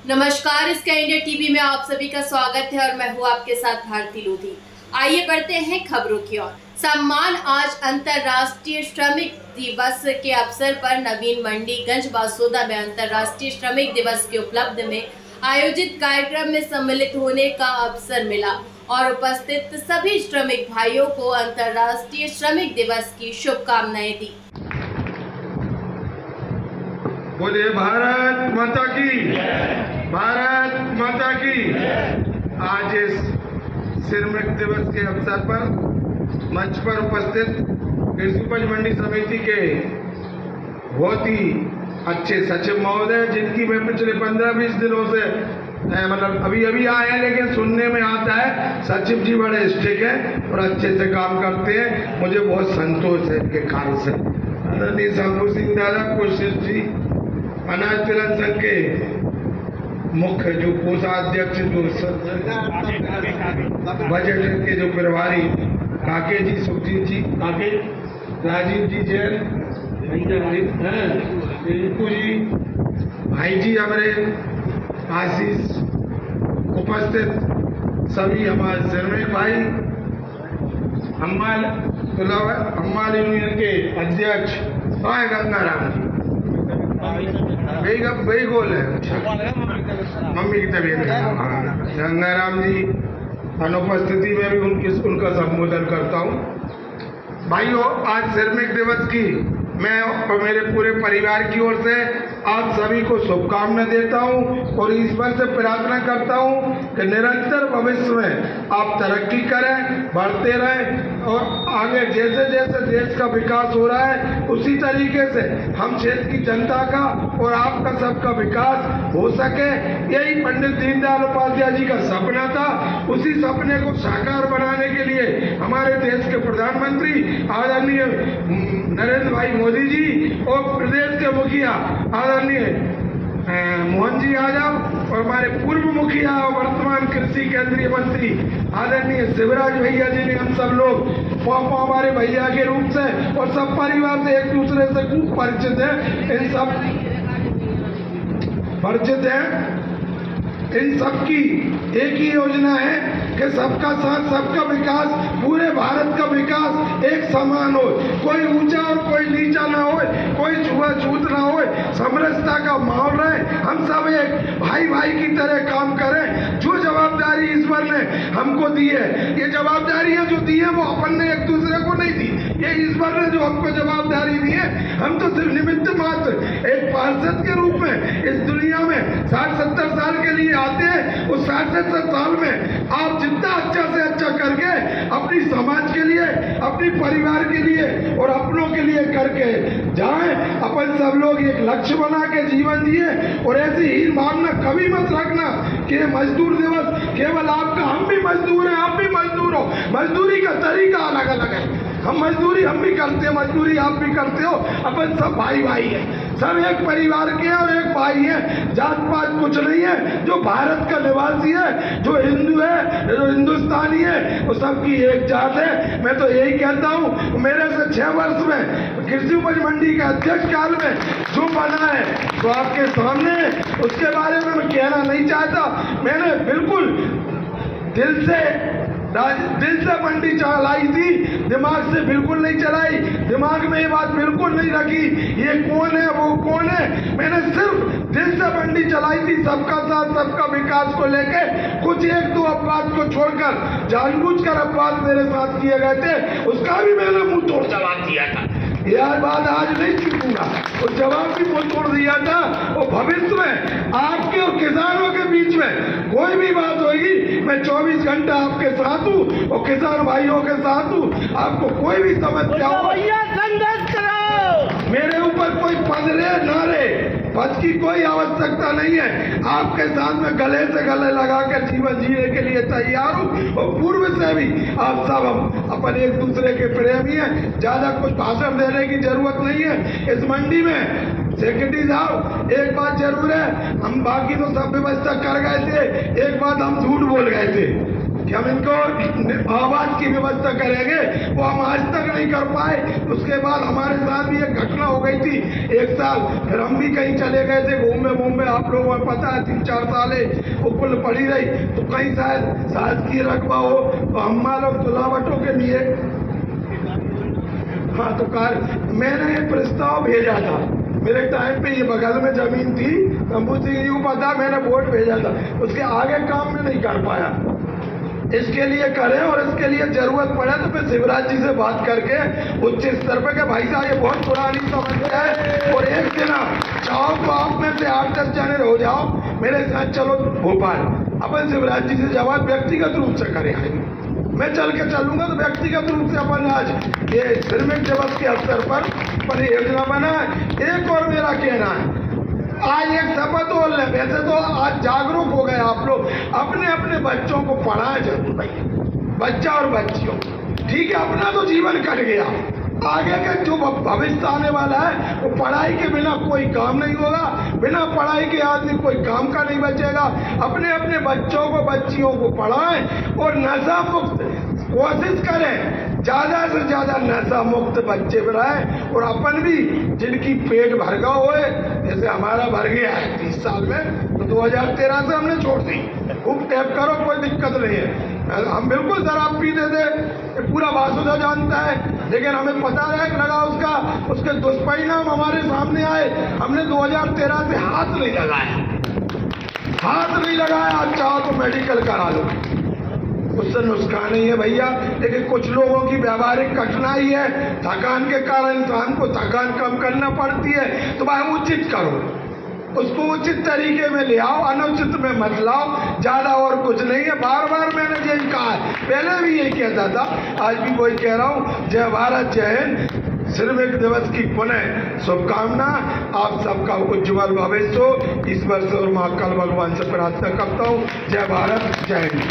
नमस्कार, इसका India TV में आप सभी का स्वागत है और मैं हूँ आपके साथ भारती लोधी। आइए बढ़ते हैं खबरों की ओर। सम्मान आज अंतर्राष्ट्रीय श्रमिक दिवस के अवसर पर नवीन मंडी गंज बासोदा में अंतर्राष्ट्रीय श्रमिक दिवस के उपलक्ष्य में आयोजित कार्यक्रम में सम्मिलित होने का अवसर मिला और उपस्थित सभी श्रमिक भाइयों को अंतर्राष्ट्रीय श्रमिक दिवस की शुभकामनाएं दी। बोलिए भारत माता की, भारत माता की। आज इस श्रमिक दिवस के अवसर पर मंच पर उपस्थित कृषि उपज मंडी समिति के बहुत ही अच्छे सचिव महोदय, जिनकी मैं पिछले 15-20 दिनों से मतलब अभी आए हैं, लेकिन सुनने में आता है सचिव जी बड़े स्टिक हैं और अच्छे से काम करते हैं। मुझे बहुत संतोष है इनके कार्य से। आदरणीय शंभू सिंह दादा, कोशिश जी, अनाज तिलक संघ के मुख्य जो कोषाध्यक्ष, जो बजट के जो प्रभारी काके जी, सुखजीत जी काके, राजीव जी जैन, रिंकू जी, भाई जी हमारे आशीष, उपस्थित सभी हमारे श्रमिक भाई, अम्माल यूनियन के अध्यक्ष गंगाराम जी, वही गोल है, मम्मी की तबीयत गंगाराम जी अनुपस्थिति में भी उनका संबोधन करता हूँ। भाइयों, आज श्रमिक दिवस की मैं और मेरे पूरे परिवार की ओर से आप सभी को शुभकामनाएं देता हूं और ईश्वर से प्रार्थना करता हूं कि निरंतर भविष्य में आप तरक्की करें, बढ़ते रहें और आगे जैसे जैसे देश का विकास हो रहा है उसी तरीके से हम क्षेत्र की जनता का और आपका सबका विकास हो सके। यही पंडित दीनदयाल उपाध्याय जी का सपना था। उसी सपने को साकार बनाने के लिए हमारे देश के प्रधानमंत्री आदरणीय नरेंद्र भाई मोदी जी और प्रदेश के मुखिया आदरणीय मोहन जी यादव और हमारे पूर्व मुखिया और वर्तमान कृषि केंद्रीय मंत्री आदरणीय शिवराज भैया जी ने हम सब लोग हमारे भैया के रूप से और सब परिवार से एक दूसरे से खूब परिचित है। इन सबकी एक ही योजना है कि सबका साथ सबका विकास, पूरे भारत का विकास एक समान हो, कोई ऊंचा और कोई नीचा ना हो, कोई छुआछूत ना हो, समरसता का माहौल रहे, हम सब एक भाई भाई की तरह काम करें। जो जवाबदारी ईश्वर ने हमको दी है, ये जवाबदारियां जो दी है वो अपन ने एक दूसरे को नहीं दी, ये ईश्वर ने जो हमको जवाबदारी दी है, हम तो सिर्फ निमित्त मात्र एक पार्षद के रूप में इस दुनिया में 60-70 साल के लिए आते हैं। उस 60-70 साल में आप जितना अच्छा से अच्छा करके अपनी समाज के लिए, अपनी परिवार के लिए और अपनों के लिए करके जाएं। अपन सब लोग एक लक्ष्य बना के जीवन जिए और ऐसी हीन भावना कभी मत रखना कि मजदूर दिवस केवल आपका, हम भी मजदूर हैं, आप भी मजदूर हो। मजदूरी का तरीका अलग अलग है। मजदूरी हम भी करते हैं, मजदूरी आप भी करते हो। अपन सब भाई भाई है, सब एक परिवार के और एक भाई है। जात पात कुछ नहीं है। जो भारत का निवासी है, जो हिंदू है, जो हिंदुस्तानी है, वो सबकी एक जात है। मैं तो यही कहता हूँ, मेरे से 6 वर्ष में कृषि उपज मंडी के अध्यक्ष काल में जो बना है तो आपके सामने, उसके बारे में मैं कहना नहीं चाहता। मैंने बिल्कुल दिल से मंडी चलाई थी, दिमाग से बिल्कुल नहीं चलाई। दिमाग में ये बात बिल्कुल नहीं रखी ये कौन है वो कौन है। मैंने सिर्फ दिल से मंडी चलाई थी, सबका साथ सबका विकास को लेके। कुछ 1-2 अपवाद को छोड़कर जानबूझकर अपवाद मेरे साथ किए गए थे, उसका भी मैंने मुंह तोड़ जवाब दिया था। यह बात आज नहीं चूकूंगा, उस जवाब भी मुंह तोड़ दिया था। और भविष्य में आपके और किसानों के बीच में कोई भी बात होगी, मैं 24 घंटा आपके साथ हूँ और किसान भाइयों के साथ हूँ। आपको कोई भी समस्या हो, संघर्ष करो। मेरे ऊपर कोई पद रहे ना रहे, पद की कोई आवश्यकता नहीं है। आपके साथ में गले से गले लगाकर जीवन जीने के लिए तैयार हूँ और पूर्व से भी आप सब हम अपन एक दूसरे के प्रेमी हैं। ज्यादा कुछ भाषण देने की जरूरत नहीं है। इस मंडी में सेक्रेटरी साहब, एक बात जरूर है, हम बाकी तो सब व्यवस्था कर गए थे, एक बात हम झूठ बोल गए थे। कि हम इनको आवास की व्यवस्था करेंगे, वो हम आज तक नहीं कर पाए। उसके बाद हमारे साथ भी एक घटना हो गई थी 1 साल, फिर हम भी कहीं चले गए थे घूमने, आप लोगों को पता है 3-4 साल वो पुल पड़ी रही, तो कहीं शायद शासकीय रकबा हो, तो हम लोग तुलावटों के लिए हाँ तो मैंने एक प्रस्ताव भेजा था। मेरे टाइम पे ये बगल में जमीन थी, शंभू सिंह जी को पता, मैंने वोट भेजा था, उसके आगे काम में नहीं कर पाया। इसके लिए करें, और इसके लिए जरूरत पड़े तो फिर शिवराज जी से बात करके उच्च स्तर पे, भाई साहब ये बहुत पुरानी समस्या है, और एक दिन चाहो तो आप में से 8-10 जने हो जाओ मेरे साथ, चलो भोपाल, अपन शिवराज जी से जवाब व्यक्तिगत रूप से करें। मैं चल के चलूंगा तो व्यक्तिगत रूप से अपन आज ये श्रमिक दिवस के अवसर पर योजना बनाए। एक और मेरा कहना है, आज एक शपथ बोल रहे, वैसे तो आज जागरूक हो गए आप लोग, अपने अपने बच्चों को पढ़ाएं जरूर भाई, बच्चा और बच्चियों, ठीक है, अपना तो जीवन कट गया, आगे का जो भविष्य आने वाला है वो पढ़ाई के बिना कोई काम नहीं होगा, बिना पढ़ाई के आदमी कोई काम का नहीं बचेगा। अपने अपने बच्चों को बच्चियों को पढ़ाएं और नशा मुक्त कोशिश करें, ज्यादा से ज्यादा नशा मुक्त बच्चे बनाएं, और अपन भी जिनकी पेट भर गया होए, जैसे हमारा भर गया है 30 साल में, तो 2013 से हमने छोड़ दी, खूब टैप करो, कोई दिक्कत नहीं है। हम बिल्कुल शराब पीते थे, पूरा वासुदा जानता है, लेकिन हमें पता लगा उसके दुष्परिणाम हमारे सामने आए। हमने 2013 से हाथ नहीं लगाया, आप चाहो तो मेडिकल करा लो, उससे नुकसान नहीं है भैया। लेकिन कुछ लोगों की व्यवहारिक कठिनाई है, थकान के कारण इंसान को थकान कम करना पड़ती है, तो भाई उचित करो, उसको उचित तरीके में ले आओ, अनुचित में मत लाओ, ज्यादा और कुछ नहीं है। बार बार मैंने यही कहा है, पहले भी यही कहता था, आज भी वही कह रहा हूँ। जय भारत, जय हिंद। श्रमिक दिवस की पुनः शुभकामना, आप सबका उज्जवल भविष्य हो, ईश्वर से और महाकाल भगवान से प्रार्थना करता हूँ। जय भारत, जय हिंद।